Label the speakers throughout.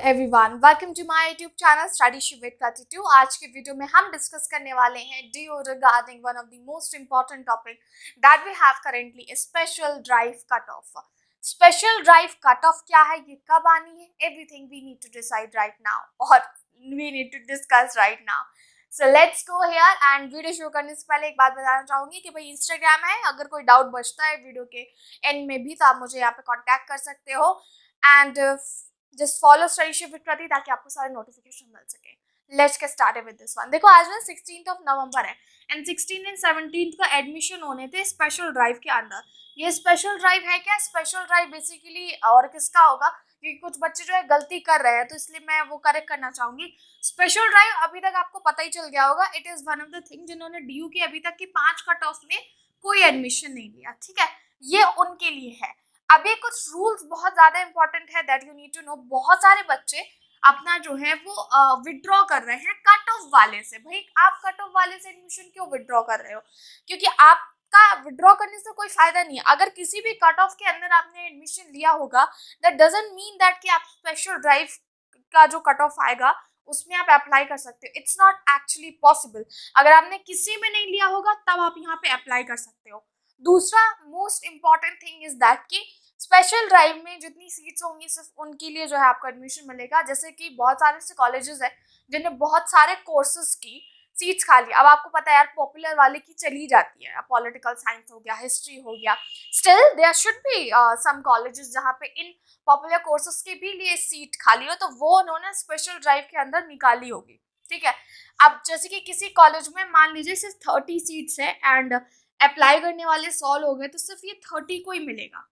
Speaker 1: Everyone, welcome to my YouTube channel studyship with Kriti 2। आज की video में हम डिस्कस करने वाले हैं due regarding one of the most important topic that we have currently, special drive cut off. Special drive cut off क्या है, ये कब आनी है, everything we need to decide right now और we need to discuss right now. So let's go here. And video शुरू करने से पहले एक बात बताना चाहूंगी कि भाई इंस्टाग्राम है, अगर कोई डाउट बचता है वीडियो के एंड में भी तो आप मुझे यहाँ पे कॉन्टैक्ट कर सकते हो। And just follow Studyship with कृति ताकि आपको सारे नोटिफिकेशन मिल सके। Let's get started with this one. देखो आज ना 16 नवंबर है एंड 16 एंड 17 का एडमिशन होने थे स्पेशल ड्राइव के अंदर। ये स्पेशल ड्राइव है क्या? स्पेशल ड्राइव बेसिकली और किसका होगा, क्योंकि कुछ बच्चे जो है गलती कर रहे हैं तो इसलिए मैं वो करेक्ट करना चाहूंगी। स्पेशल ड्राइव अभी तक आपको पता ही चल गया होगा, it is one of the thing जिन्होंने ड्यू की अभी तक की 5 कट ऑफ में कोई एडमिशन नहीं लिया, ठीक है, ये उनके लिए है। अभी कुछ रूल्स बहुत ज्यादा इंपॉर्टेंट है that you need to know. बहुत सारे बच्चे अपना जो है वो विड्रॉ कर रहे हैं कट ऑफ वाले से। भाई आप कट ऑफ वाले से एडमिशन क्यों विड्रॉ कर रहे हो? क्योंकि आपका विड्रॉ करने से कोई फायदा नहीं है। अगर किसी भी कट ऑफ के अंदर आपने एडमिशन लिया होगा, दैट डजंट मीन दैट कि आप स्पेशल ड्राइव का जो कट ऑफ आएगा उसमें आप अप्लाई कर सकते हो। It's not actually possible. अगर आपने किसी में नहीं लिया होगा तब आप यहाँ पे अप्लाई कर सकते हो। दूसरा most important thing is that कि स्पेशल ड्राइव में जितनी सीट्स होंगी सिर्फ उनके लिए जो है आपको एडमिशन मिलेगा। जैसे कि बहुत सारे ऐसे कॉलेजेस हैं जिन्हें बहुत सारे कोर्सेज की सीट्स खाली। अब आपको पता है यार, पॉपुलर वाले की चली जाती है, पॉलिटिकल साइंस हो गया, हिस्ट्री हो गया। Still there should be some colleges जहाँ पे इन पॉपुलर कोर्सेज के भी लिए सीट खाली हो, तो वो उन्होंने स्पेशल ड्राइव के अंदर निकाली होगी, ठीक है। अब जैसे कि किसी कॉलेज में मान लीजिए सिर्फ 30 सीट्स है एंड अप्लाई करने वाले 100 लोग हैं, तो सिर्फ ये 30 को ही मिलेगा,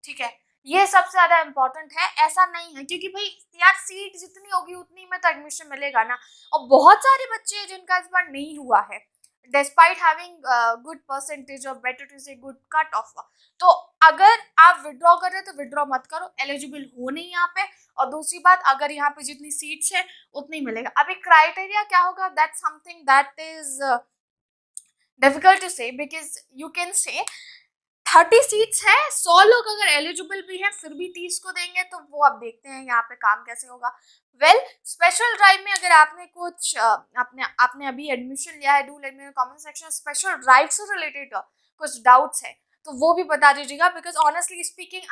Speaker 1: ठीक है। ये सबसे ज्यादा इंपॉर्टेंट है। ऐसा नहीं है क्योंकि भाई यार सीट जितनी होगी उतनी में तो एडमिशन मिलेगा ना। और बहुत सारे बच्चे हैं जिनका इस बार नहीं हुआ है डिस्पाइट हैविंग गुड परसेंटेज और बेटर टू से गुड कट ऑफ। तो अगर आप विड्रॉ कर रहे हो तो विड्रॉ मत करो, एलिजिबल हो नहीं यहाँ पे। और दूसरी बात, अगर यहाँ पे जितनी सीट्स है उतनी मिलेगा। अभी क्राइटेरिया क्या होगा, that something that is difficult to say, because you can say 30 seats है, 100 लोग अगर एलिजिबल भी हैं फिर भी 30 को देंगे, तो वो अब देखते हैं यहाँ पे काम कैसे होगा। वेल, स्पेशल ड्राइव में अगर आपने कुछ आपने अभी एडमिशन लिया है, do let me in comment section special drive से रिलेटेड कुछ डाउट्स है तो वो भी बता दीजिएगा। बिकॉज ऑनेस्टली स्पीकिंग,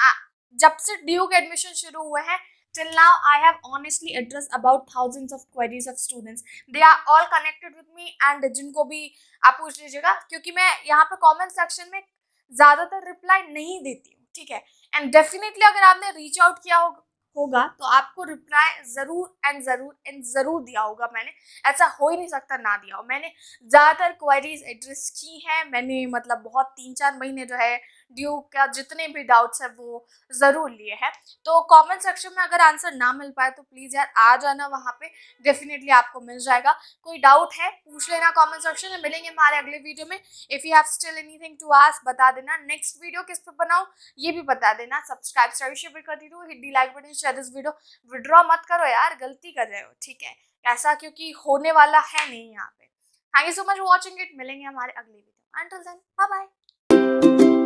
Speaker 1: जब से ड्यू के एडमिशन शुरू हुए हैं till now I have honestly addressed about thousands of queries of students. They are all connected with me and जिनको भी आप पूछ लीजिएगा, क्योंकि मैं यहाँ पे कमेंट सेक्शन में ज्यादातर रिप्लाई नहीं देती हूँ, ठीक है। एंड डेफिनेटली अगर आपने रीच आउट किया होगा तो आपको रिप्लाई जरूर दिया होगा। मैंने, ऐसा हो ही नहीं सकता ना दिया हो। मैंने ज्यादातर क्वेरीज एड्रेस की है। मैंने मतलब बहुत 3-4 महीने जो है ड्यू का जितने भी डाउट्स है वो जरूर लिए हैं। तो कमेंट सेक्शन में अगर आंसर ना मिल पाए तो प्लीज यार आ जाना, वहाँ पे डेफिनेटली आपको मिल जाएगा। कोई डाउट है पूछ लेना कमेंट सेक्शन में। मिलेंगे हमारे अगले वीडियो में। If you have still anything to ask बता देना। नेक्स्ट वीडियो किस पे बनाऊं ये भी बता देना। सब्सक्राइब स्टडीशिप कर दी, hit the like button, share this video. Withdraw मत करो यार, गलती कर रहे हो, ठीक है, ऐसा क्योंकि होने वाला है नहीं यहाँ पे। Thank you so much for watching it. मिलेंगे हमारे अगले video. Until then bye bye.